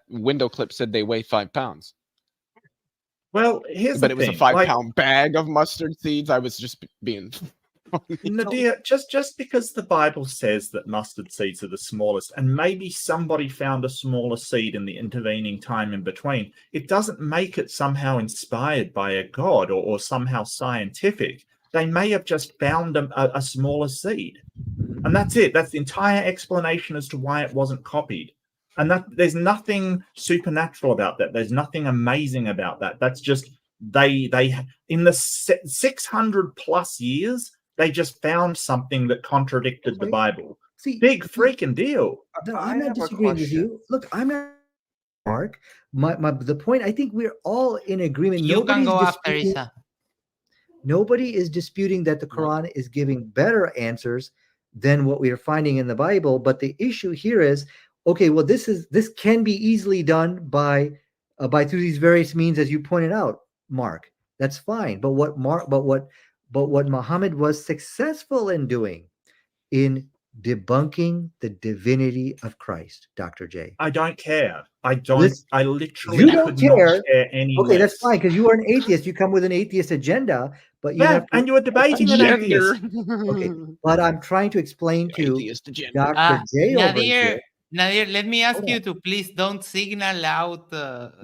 window clip said they weigh 5 pounds. Well, here's but the it was thing. a 5-pound bag of mustard seeds. I was just being. Nadia, just because the Bible says that mustard seeds are the smallest, and maybe somebody found a smaller seed in the intervening time in between, it doesn't make it somehow inspired by a god or somehow scientific. They may have just found a smaller seed. And that's it. That's the entire explanation as to why it wasn't copied. And that there's nothing supernatural about that. There's nothing amazing about that. That's just they in the 600 plus years, they just found something that contradicted the Bible. See, big freaking deal. No, I'm not disagreeing with you. Look, I'm not, Mark. The point, I think we're all in agreement. You can go after Isa. Nobody is disputing that the Quran is giving better answers than what we are finding in the Bible. But the issue here is, okay, well, this can be easily done by through these various means, as you pointed out, Mark. That's fine. But what Muhammad was successful in doing, in debunking the divinity of Christ, Dr. J. I don't care. I literally you don't care. Any okay, less. That's fine, because you are an atheist. You come with an atheist agenda, but you have to, and you are debating an atheist. Okay, but I'm trying to explain to Dr. J over here. Nadir, let me ask you to please don't signal out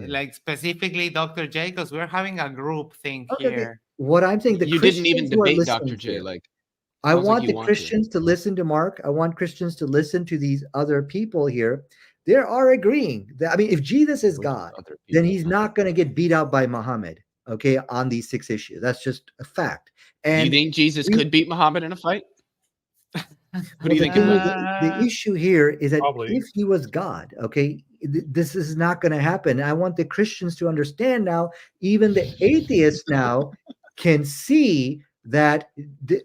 like specifically Dr. J, because we're having a group thing here. Okay. What I'm saying, you didn't even debate Dr. J. I want the Christians to listen to Mark. I want Christians to listen to these other people here. They are agreeing that, I mean, if Jesus is God, then he's not going to get beat out by Muhammad, okay, on these 6 issues. That's just a fact. And do you think Jesus could beat Muhammad in a fight? What do you think? The issue here is that if he was God, okay, this is not going to happen. I want the Christians to understand now, even the atheists now can see that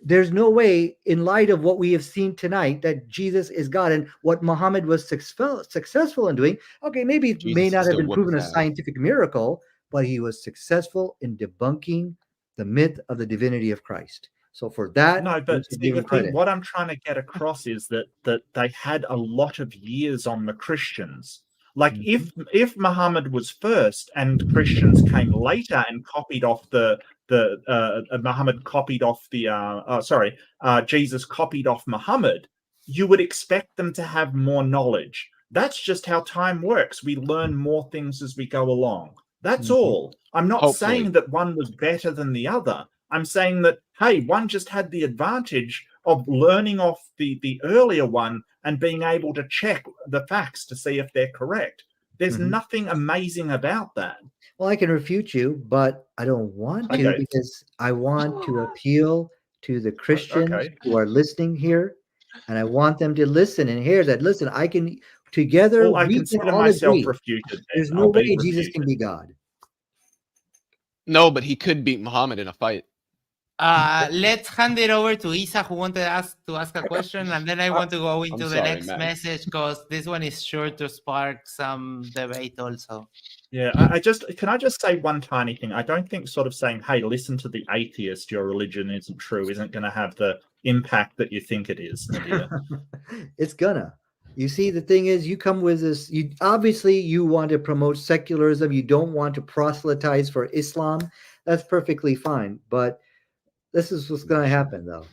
there's no way, in light of what we have seen tonight, that Jesus is God, and what Muhammad was successful in doing. Okay, maybe it may not have been proven a scientific miracle, but he was successful in debunking the myth of the divinity of Christ. So for that, no, but see, the thing, what I'm trying to get across is that they had a lot of years on the Christians. Like if Muhammad was first and Christians came later and copied off Muhammad copied off Jesus copied off Muhammad, you would expect them to have more knowledge. That's just how time works. We learn more things as we go along. That's all. I'm not saying that one was better than the other. I'm saying that, hey, one just had the advantage of learning off the earlier one and being able to check the facts to see if they're correct. There's nothing amazing about that. Well, I can refute you, but I don't want to, because I want to appeal to the Christians who are listening here, and I want them to listen and hear that. Listen, I can together. Well, I consider myself refuted. There's no way Jesus can be God. No, but he could beat Muhammad in a fight. Let's hand it over to Isa, who wanted us to ask a question, and then I want to go into the next message, because this one is sure to spark some debate also. Yeah, can I just say one tiny thing? I don't think sort of saying, hey, listen to the atheist, your religion isn't true, isn't going to have the impact that you think it is. It's gonna. You see, the thing is, you come with this, obviously you want to promote secularism, you don't want to proselytize for Islam. That's perfectly fine, but this is what's going to happen, though.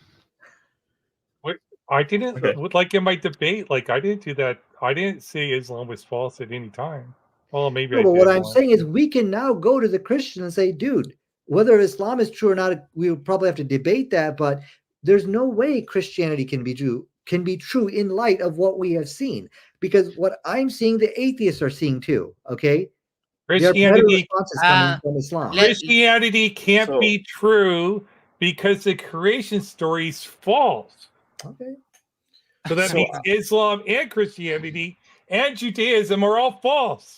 I didn't, like in my debate, like I didn't do that. I didn't say Islam was false at any time. Well, maybe I did. What I'm saying is we can now go to the Christian and say, dude, whether Islam is true or not, we would probably have to debate that, but there's no way Christianity can be true in light of what we have seen. Because what I'm seeing, the atheists are seeing too, okay? Christianity coming from Islam. Christianity can't be true because the creation story is false. Okay. So that means Islam and Christianity and Judaism are all false.